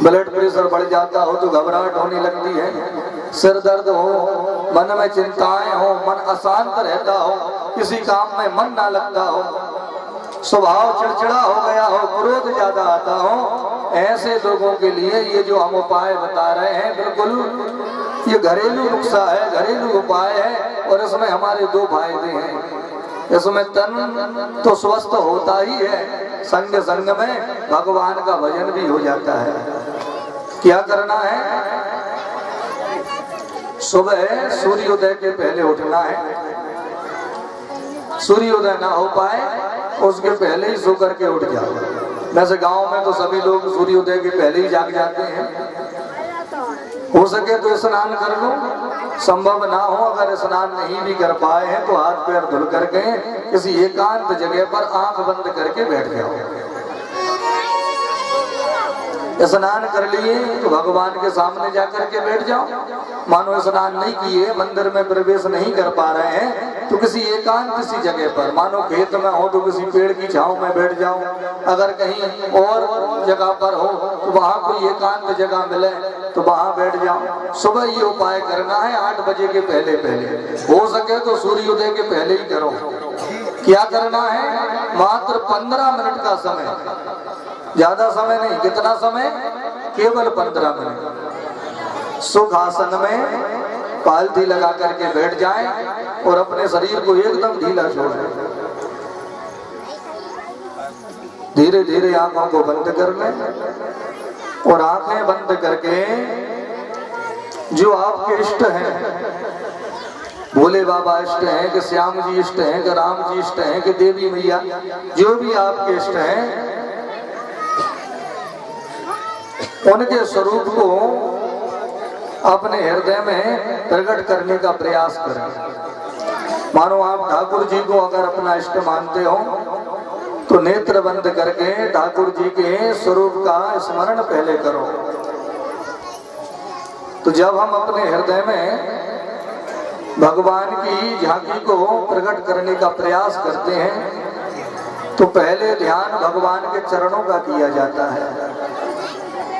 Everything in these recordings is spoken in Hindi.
ब्लड प्रेशर बढ़ जाता हो तो घबराहट होने लगती है, सिर दर्द हो, मन में चिंताएं हो, मन अशांत रहता हो, किसी काम में मन ना लगता हो, स्वभाव चिड़चिड़ा हो गया हो, क्रोध ज्यादा आता हो, ऐसे लोगों के लिए ये जो हम उपाय बता रहे हैं बिल्कुल ये घरेलू नुस्खा है, घरेलू उपाय है। और इसमें हमारे दो फायदे हैं। इसमें तन तो स्वस्थ होता ही है, संग संग में भगवान का भजन भी हो जाता है। क्या करना है? सुबह सूर्योदय के पहले उठना है। सूर्योदय ना हो पाए उसके पहले ही सो करके उठ जाओ। वैसे गांव में तो सभी लोग सूर्योदय के पहले ही जाग जाते हैं। हो सके तो स्नान कर लो, संभव ना हो अगर स्नान नहीं भी कर पाए हैं तो हाथ पैर धुल करके किसी एकांत जगह पर आंख बंद करके बैठ जाओ। स्नान कर लिए तो भगवान के सामने जाकर के बैठ जाओ। मानो स्नान नहीं किए, मंदिर में प्रवेश नहीं कर पा रहे हैं तो किसी एकांत सी जगह पर, मानो खेत में हो तो किसी पेड़ की छांव में बैठ जाओ। अगर कहीं और जगह पर हो तो वहां कोई एकांत जगह मिले तो वहां बैठ जाओ। सुबह ये उपाय करना है 8 बजे के पहले पहले, हो सके तो सूर्योदय के पहले ही करो। क्या करना है? मात्र 15 मिनट का समय, ज्यादा समय नहीं। कितना समय? केवल 15 मिनट। सुख आसन में पालथी लगा करके बैठ जाएं और अपने शरीर को एकदम ढीला छोड़ दें। धीरे धीरे आंखों को बंद कर लें और आंखें बंद करके जो आपके इष्ट हैं, भोले बाबा इष्ट हैं कि श्याम जी इष्ट हैं कि राम जी इष्ट हैं कि देवी मैया, जो भी आपके इष्ट हैं उनके स्वरूप को अपने हृदय में प्रकट करने का प्रयास करें। मानो आप ठाकुर जी को अगर अपना इष्ट मानते हो तो नेत्र बंद करके ठाकुर जी के स्वरूप का स्मरण पहले करो। तो जब हम अपने हृदय में भगवान की झांकी को प्रकट करने का प्रयास करते हैं तो पहले ध्यान भगवान के चरणों का किया जाता है।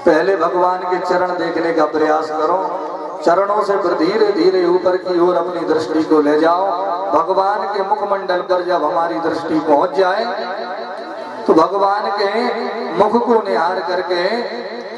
पहले भगवान के चरण देखने का प्रयास करो। चरणों से धीरे धीरे ऊपर की ओर अपनी दृष्टि को ले जाओ। भगवान के मुखमंडल पर जब हमारी दृष्टि पहुंच जाए तो भगवान के मुख को निहार करके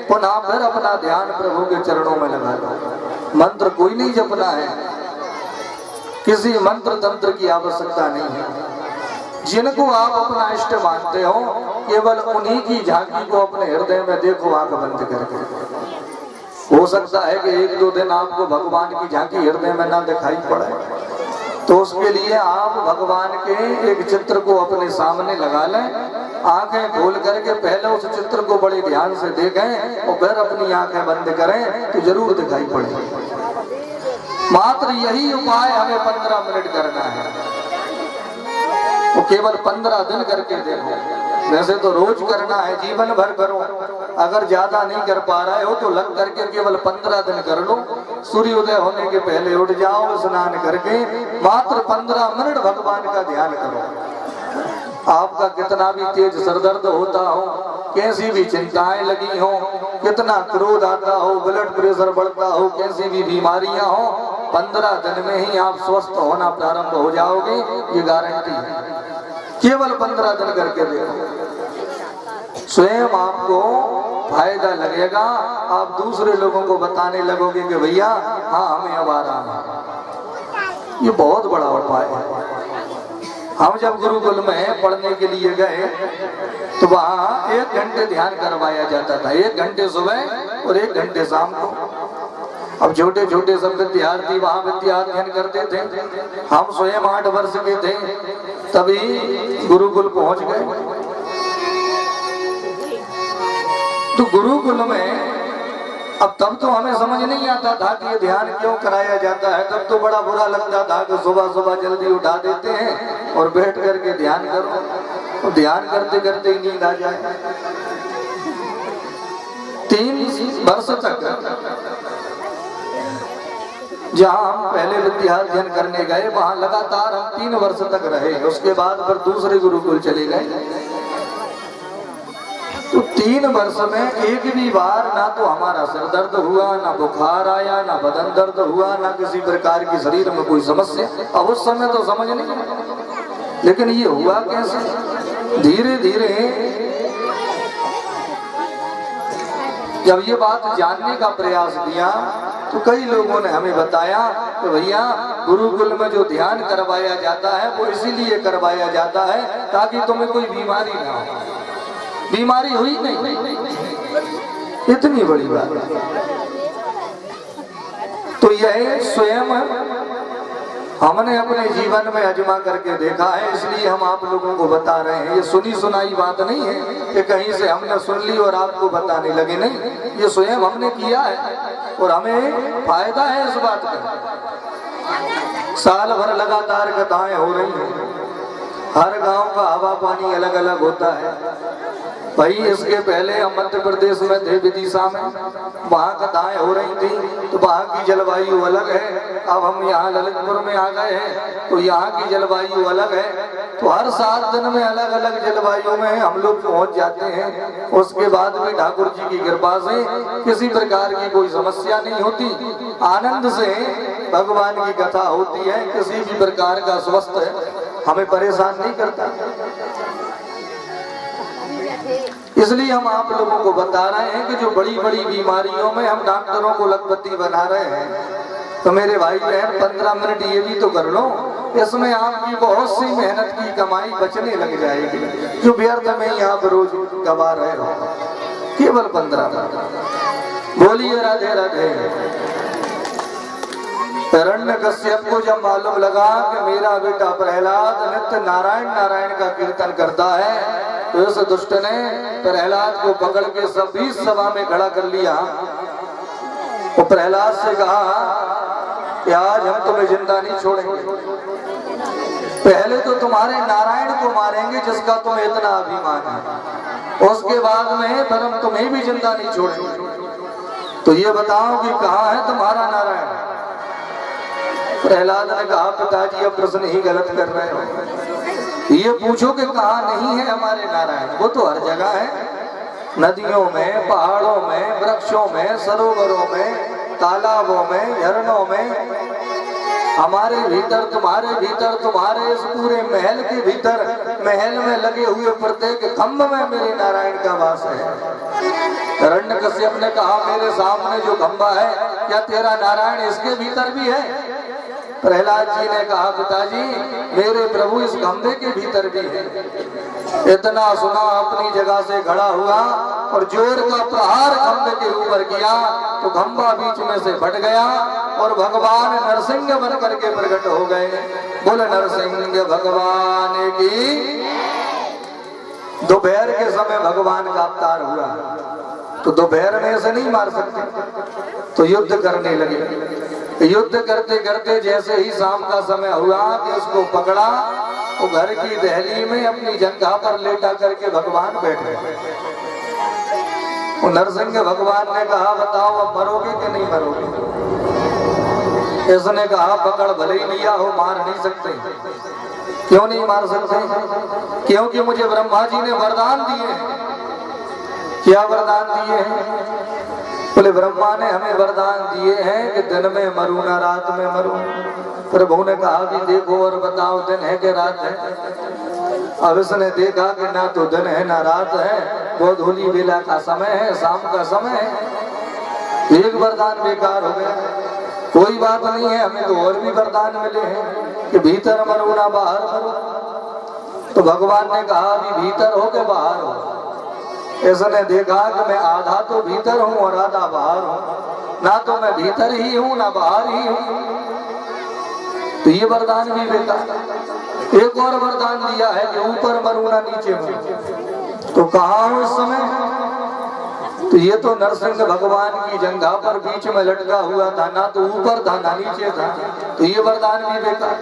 पुनः फिर अपना ध्यान प्रभु के चरणों में लगा लो। मंत्र कोई नहीं जपना है, किसी मंत्र तंत्र की आवश्यकता नहीं है। जिनको आप अपना इष्ट मानते हो केवल उन्हीं की झांकी को अपने हृदय में देखो आंख बंद करके। हो सकता है कि 1-2 दिन आपको भगवान की झांकी हृदय में ना दिखाई पड़े, तो उसके लिए आप भगवान के एक चित्र को अपने सामने लगा लें, आंखें खोल करके पहले उस चित्र को बड़े ध्यान से देखें और फिर अपनी आंखें बंद करें तो जरूर दिखाई पड़े। मात्र यही उपाय हमें 15 मिनट करना है, वो केवल 15 दिन करके देखो। वैसे तो रोज करना है, जीवन भर करो। अगर ज्यादा नहीं कर पा रहे हो तो लग करके केवल 15 दिन कर लो। सूर्योदय होने के पहले उठ जाओ, स्नान करके मात्र 15 मिनट भगवान का ध्यान करो। आपका कितना भी तेज सरदर्द होता हो, कैसी भी चिंताएं लगी हो, कितना क्रोध आता हो, ब्लड प्रेशर बढ़ता हो, कैसी भी बीमारियां हो, 15 दिन में ही आप स्वस्थ होना प्रारंभ हो जाओगे, ये गारंटी है। केवल 15 दिन करके देखो, स्वयं आपको फायदा लगेगा। आप दूसरे लोगों को बताने लगोगे कि भैया हाँ हमें अब आराम है। ये बहुत बड़ा उपाय है। हम जब गुरुकुल में पढ़ने के लिए गए तो वहाँ 1 घंटे ध्यान करवाया जाता था, 1 घंटे सुबह और 1 घंटे शाम को। अब छोटे छोटे सब विद्यार्थी वहाँ विद्याध्ययन करते थे। हम स्वयं 8 वर्ष के थे तभी गुरुकुल पहुंच गए। तो गुरुकुल में अब तब तो हमें समझ नहीं आता था कि ये ध्यान क्यों कराया जाता है। तब तो बड़ा बुरा लगता था कि सुबह सुबह जल्दी उठा देते हैं और बैठ करके ध्यान करो, तो ध्यान करते करते ही नींद आ जाए। 3 वर्ष तक जहाँ हम पहले विद्याध्ययन करने गए वहाँ लगातार हम 3 वर्ष तक रहे। उसके बाद फिर दूसरे गुरुकुल चले गए। तो 3 वर्ष में एक भी बार ना तो हमारा सिर दर्द हुआ, ना बुखार आया, ना बदन दर्द हुआ, ना किसी प्रकार की शरीर में कोई समस्या। अब उस समय तो समझ नहीं, लेकिन ये हुआ कैसे? धीरे धीरे जब ये बात जानने का प्रयास किया तो कई लोगों ने हमें बताया कि भैया गुरुकुल में जो ध्यान करवाया जाता है वो इसीलिए करवाया जाता है ताकि तुम्हें कोई बीमारी ना हो। बीमारी हुई नहीं, इतनी बड़ी बात। तो यह स्वयं हमने अपने जीवन में आजमा करके देखा है, इसलिए हम आप लोगों को बता रहे हैं। ये सुनी सुनाई बात नहीं है कि कहीं से हमने सुन ली और आपको बताने लगे, नहीं, ये स्वयं हमने किया है और हमें फायदा है इस बात का। साल भर लगातार कथाएं हो रही हैं, हर गांव का हवा पानी अलग अलग होता है। भाई इसके पहले हम मध्य प्रदेश में थे, विदिशा में, वहाँ कथाएं हो रही थी तो वहाँ की जलवायु अलग है। अब हम यहाँ ललितपुर में आ गए हैं तो यहाँ की जलवायु अलग है। तो हर 7 दिन में अलग अलग जलवायु में हम लोग पहुँच जाते हैं। उसके बाद भी ठाकुर जी की कृपा से किसी प्रकार की कोई समस्या नहीं होती, आनंद से भगवान की कथा होती है। किसी भी प्रकार का स्वस्थ हमें परेशान नहीं करता। इसलिए हम आप लोगों को बता रहे हैं कि जो बड़ी बड़ी बीमारियों में हम डॉक्टरों को लखपति बना रहे हैं, तो मेरे भाई बहन 15 मिनट ये भी तो कर लो, इसमें आपकी बहुत सी मेहनत की कमाई बचने लग जाएगी जो व्यर्थ में ही आप रोज गवा रहे हो। केवल 15 मिनट। बोलिए राधे राधे। हिरण्यकश्यप को जब मालूम लगा कि मेरा बेटा प्रहलाद नित्य नारायण नारायण का कीर्तन करता है, तो उस दुष्ट ने प्रहलाद को पकड़ के 20 सभा में खड़ा कर लिया। वो प्रहलाद से कहा कि आज हम तुम्हें जिंदा नहीं छोड़ेंगे, पहले तो तुम्हारे नारायण को मारेंगे जिसका तुम्हें इतना अभिमान है, उसके बाद में फिर हम तुम्हें भी जिंदा नहीं छोड़ेंगे। तो ये बताओ कि कहाँ है तुम्हारा नारायण? प्रहलाद ने कहा पिताजी अब प्रश्न ही गलत कर रहे हो, ये पूछो कि कहाँ नहीं है हमारे नारायण। वो तो हर जगह है, नदियों में, पहाड़ों में, वृक्षों में, सरोवरों में, तालाबों में, झरनों में, हमारे भीतर, तुम्हारे इस पूरे महल के भीतर, महल में लगे हुए प्रत्येक खम्भ में मेरे नारायण का वास है। हिरण्यकश्यप ने कहा मेरे सामने जो खंभा है क्या तेरा नारायण इसके भीतर भी है? प्रहलाद जी ने कहा पिताजी मेरे प्रभु इस खंभे के भीतर भी है। इतना सुना अपनी जगह से खड़ा हुआ और जोर का प्रहार खंभे के ऊपर किया तो खंभा बीच में से फट गया और भगवान नरसिंह बन करके प्रकट हो गए। बोले नरसिंह भगवान की। दोपहर के समय भगवान का अवतार हुआ तो दोपहर में ऐसे नहीं मार सकते, तो युद्ध करने लगे। युद्ध करते करते जैसे ही शाम का समय हुआ कि उसको पकड़ा, वो घर की दहली में अपनी जंघा पर लेटा करके भगवान बैठे। नरसिंह भगवान ने कहा बताओ अब मरोगे कि नहीं मरोगे? इसने कहा पकड़ भले ही लिया हो, मार नहीं सकते। क्यों नहीं मार सकते? क्योंकि मुझे ब्रह्मा जी ने वरदान दिए हैं। क्या वरदान दिए हैं? बोले ब्रह्मा ने हमें वरदान दिए हैं कि दिन में मरूं ना रात में मरूं। प्रभु ने कहा कि देखो और बताओ दिन है कि रात है? अब इसने देखा कि ना तो दिन है ना रात है, गोधूली बेला का समय है, शाम का समय है। एक वरदान बेकार हो गया। कोई बात नहीं है, हमें तो और भी वरदान मिले हैं कि भीतर मरो ना बाहर मरो। तो भगवान ने कहा अभी भीतर हो के बाहर हो। इसने देखा कि मैं आधा तो भीतर हूँ और आधा बाहर हूँ, ना तो मैं भीतर ही हूँ ना बाहर ही हूँ। तो ये वरदान भी बेकार। एक और वरदान दिया है कि ऊपर मरूं ना नीचे मरूं। तो कहाँ हूँ इस समय? तो ये तो नरसिंह भगवान की जंघा पर बीच में लटका हुआ था, ना तो ऊपर था ना नीचे था। तो ये वरदान भी बेकार।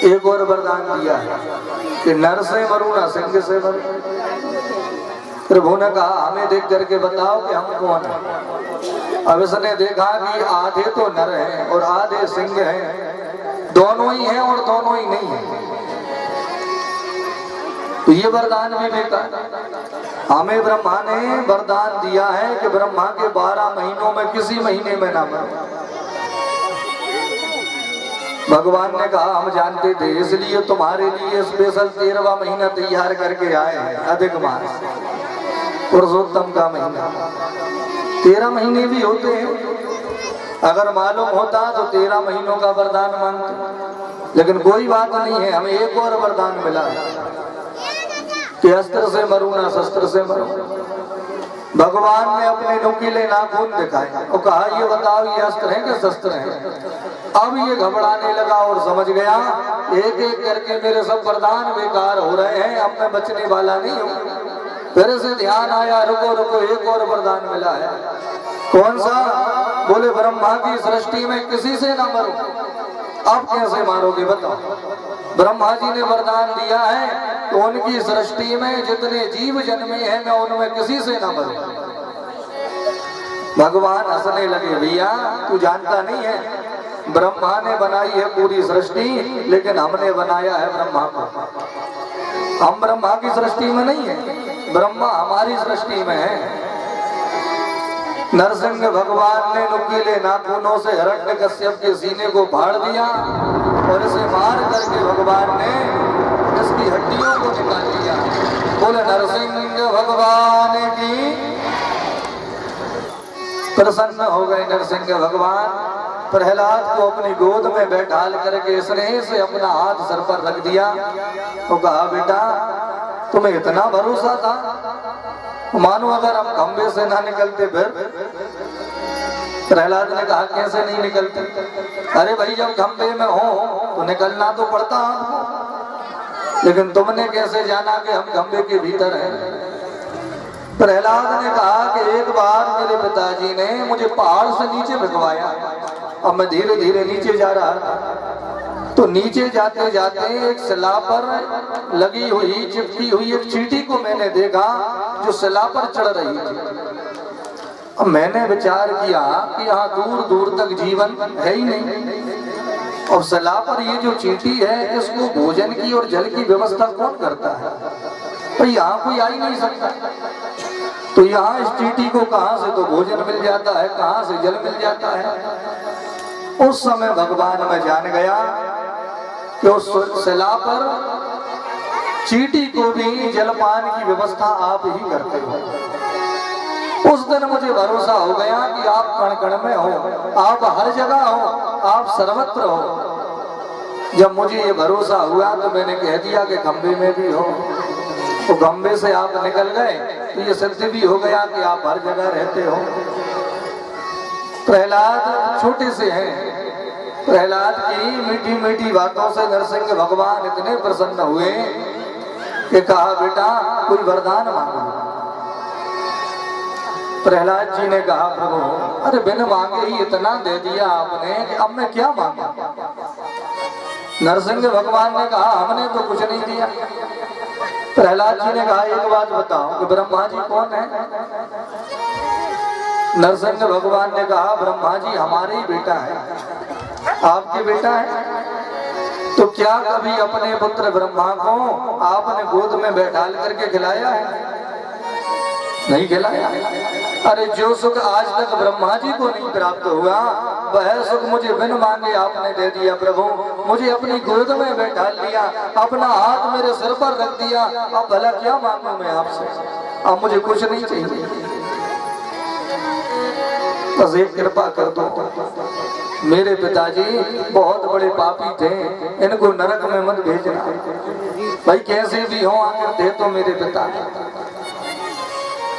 एक और वरदान दिया है कि नर से मरूं ना सिंह से मरूं। प्रभु ने कहा हमें देख करके बताओ कि हम कौन है। अब इसने देखा कि आधे तो नर हैं और आधे सिंह हैं, दोनों ही हैं और दोनों ही नहीं है। तो ये वरदान भी बेकार। हमें ब्रह्मा ने वरदान दिया है कि ब्रह्मा के 12 महीनों में किसी महीने में ना मरो। भगवान ने कहा हम जानते थे, इसलिए तुम्हारे लिए स्पेशल 13वां महीना तैयार करके आए हैं, अधिक मास पुरुषोत्तम का महीना। 13 महीने भी होते हैं, अगर मालूम होता तो 13 महीनों का वरदान मांगते, लेकिन कोई बात नहीं है। हमें एक और वरदान मिला कि अस्त्र से मरू ना शस्त्र से मरू। भगवान ने अपने नुकीले नाखून दिखाए और कहा ये बताओ ये अस्त्र है कि शस्त्र है। अब ये घबराने लगा और समझ गया एक एक करके मेरे सब वरदान बेकार हो रहे हैं, अब मैं बचने वाला नहीं हूँ। फिर से ध्यान आया, रुको रुको, एक और वरदान मिला है। कौन सा? बोले ब्रह्मा की सृष्टि में किसी से ना मरो। अब कैसे मारोगे बताओ? ब्रह्मा जी ने वरदान दिया है तो उनकी सृष्टि में जितने जीव जन्मे हैं मैं उनमें किसी से ना मरूं। भगवान हंसने लगे, भैया तू जानता नहीं है, ब्रह्मा ने बनाई है पूरी सृष्टि, लेकिन हमने बनाया है ब्रह्मा को। हम ब्रह्मा की सृष्टि में नहीं है, ब्रह्मा हमारी सृष्टि में है। नरसिंह भगवान ने नुकीले नाखूनों से हिरण्यकश्यप के सीने को फाड़ दिया और इसे मार करके भगवान ने इसकी हड्डियों को निकाल दिया। बोले नरसिंह भगवान की। प्रसन्न हो गए नरसिंह भगवान। प्रहलाद को अपनी गोद में बैठाल करके स्नेह से अपना हाथ सर पर रख दिया तो कहा बेटा तुम्हें इतना भरोसा था, मानो अगर हम खंबे से ना निकलते फिर। प्रहलाद ने कहा कैसे नहीं निकलते? अरे भाई जब खंबे में हो तो निकलना तो पड़ता हमको, लेकिन तुमने कैसे जाना कि हम खंबे के भीतर हैं? प्रहलाद ने कहा कि एक बार मेरे पिताजी ने मुझे पहाड़ से नीचे भिगवाया, अब मैं धीरे धीरे नीचे जा रहा था, तो नीचे जाते जाते एक शिला पर लगी हुई चिपकी हुई एक चींटी को मैंने देखा जो शिला पर चढ़ रही थी। अब मैंने विचार किया कि यहाँ दूर दूर तक जीवन है ही नहीं, और शिला पर ये जो चींटी है इसको भोजन की और जल की व्यवस्था कौन करता है? तो यहाँ कोई आ ही नहीं सकता, तो यहाँ इस चींटी को कहाँ से तो भोजन मिल जाता है, कहाँ से जल मिल जाता है। उस समय भगवान मैं जान गया कि उस शिला पर चींटी को भी जलपान की व्यवस्था आप ही करते हो। उस दिन मुझे भरोसा हो गया कि आप कण कण में हो, आप हर जगह हो, आप सर्वत्र हो। जब मुझे ये भरोसा हुआ तो मैंने कह दिया कि खंबे में भी हो, तो खंबे से आप निकल गए तो ये सिद्ध भी हो गया कि आप हर जगह रहते हो। प्रहलाद छोटे से हैं, प्रहलाद की मीठी मीठी बातों से नरसिंह भगवान इतने प्रसन्न हुए कि कहा बेटा कोई वरदान मांगो। प्रहलाद जी ने कहा प्रभु अरे बिन मांगे ही इतना दे दिया आपने कि अब मैं क्या मांगा? नरसिंह भगवान ने कहा हमने तो कुछ नहीं दिया। प्रहलाद जी ने कहा एक बात बताओ कि ब्रह्मा जी कौन है? नरसिंह भगवान ने कहा ब्रह्मा जी हमारे ही बेटा है, आपके बेटा है। तो क्या कभी अपने पुत्र ब्रह्मा को आपने गोद में बैठाल करके खिलाया है? नहीं खिलाया। अरे जो सुख आज तक ब्रह्मा जी को नहीं प्राप्त हुआ वह सुख मुझे बिन मांगे आपने दे दिया प्रभु। मुझे अपनी गोद में बैठा लिया, अपना हाथ मेरे सिर पर रख दिया, अब भला क्या मांगू मैं आपसे? अब मुझे कुछ नहीं चाहिए, बस एक कृपा कर दो। मेरे पिताजी बहुत बड़े पापी थे, इनको नरक में मत भेजना। भाई कैसे भी हो आखिर थे तो मेरे पिता।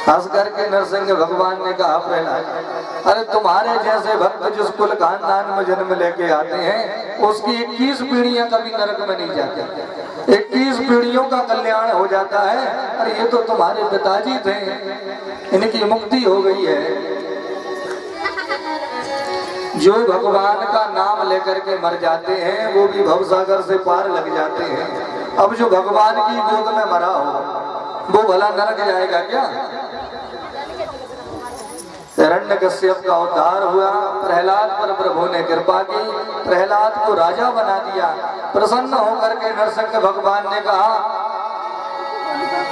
हंस करके नरसिंह भगवान ने कहा प्रहलाद अरे तुम्हारे जैसे भक्त जिस कुल खानदान में जन्म लेके आते हैं उसकी 21 पीढ़ियां कभी नरक में नहीं जाती, 21 पीढ़ियों का कल्याण हो जाता है। अरे ये तो तुम्हारे पिताजी थे, इनकी मुक्ति हो गई है। जो भगवान का नाम लेकर के मर जाते हैं वो भी भवसागर से पार लग जाते हैं। अब जो भगवान की गोद में मरा हो वो भला नरक जाएगा क्या? हिरण्यकश्यप का उद्धार हुआ, प्रहलाद पर प्रभु ने कृपा की, प्रहलाद को राजा बना दिया। प्रसन्न होकर के नरसिंह भगवान ने कहा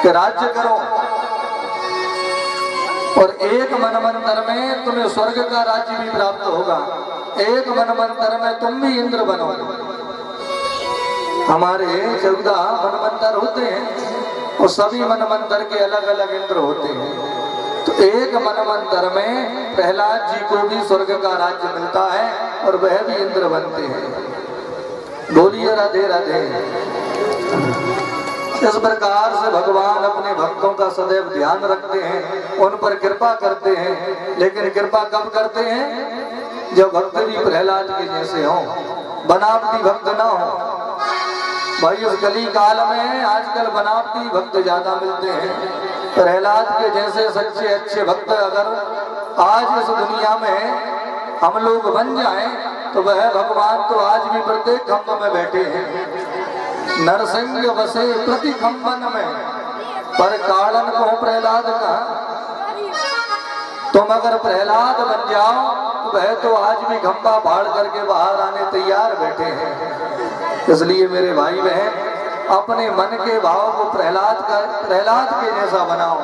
कि राज्य करो और एक मनवंतर में तुम्हें स्वर्ग का राज्य भी प्राप्त होगा, एक मनवंतर में तुम भी इंद्र बनोगे। हमारे 14 मनवंतर होते हैं और सभी मनवंतर के अलग अलग इंद्र होते हैं। तो एक मनवंतर में प्रहलाद जी को भी स्वर्ग का राज्य मिलता है और वह भी इंद्र बनते हैं। बोलिए राधे राधे। इस प्रकार से भगवान अपने भक्तों का सदैव ध्यान रखते हैं, उन पर कृपा करते हैं। लेकिन कृपा कब करते हैं? जब भक्त भी प्रहलाद के जैसे हों, बनावटी भक्त ना हो। भाई इस कली काल में आजकल बनावटी भक्त ज्यादा मिलते हैं। प्रहलाद के जैसे सच्चे अच्छे भक्त अगर आज इस दुनिया में हम लोग बन जाएं तो वह भगवान तो आज भी प्रत्येक खंभ में बैठे हैं। नरसिंह बसे प्रति खंबन में, पर कालन को प्रहलाद का। तुम अगर प्रहलाद बन जाओ तो वह तो आज भी खंबा फाड़ करके बाहर आने तैयार बैठे हैं। इसलिए मेरे भाई बहन अपने मन के भाव को प्रहलाद के जैसा बनाओ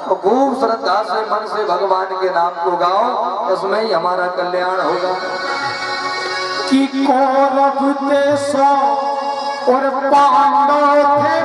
और खूब श्रद्धा से मन से भगवान के नाम को गाओ, इसमें ही हमारा कल्याण होगा। कि कौरव देशों और पांडव थे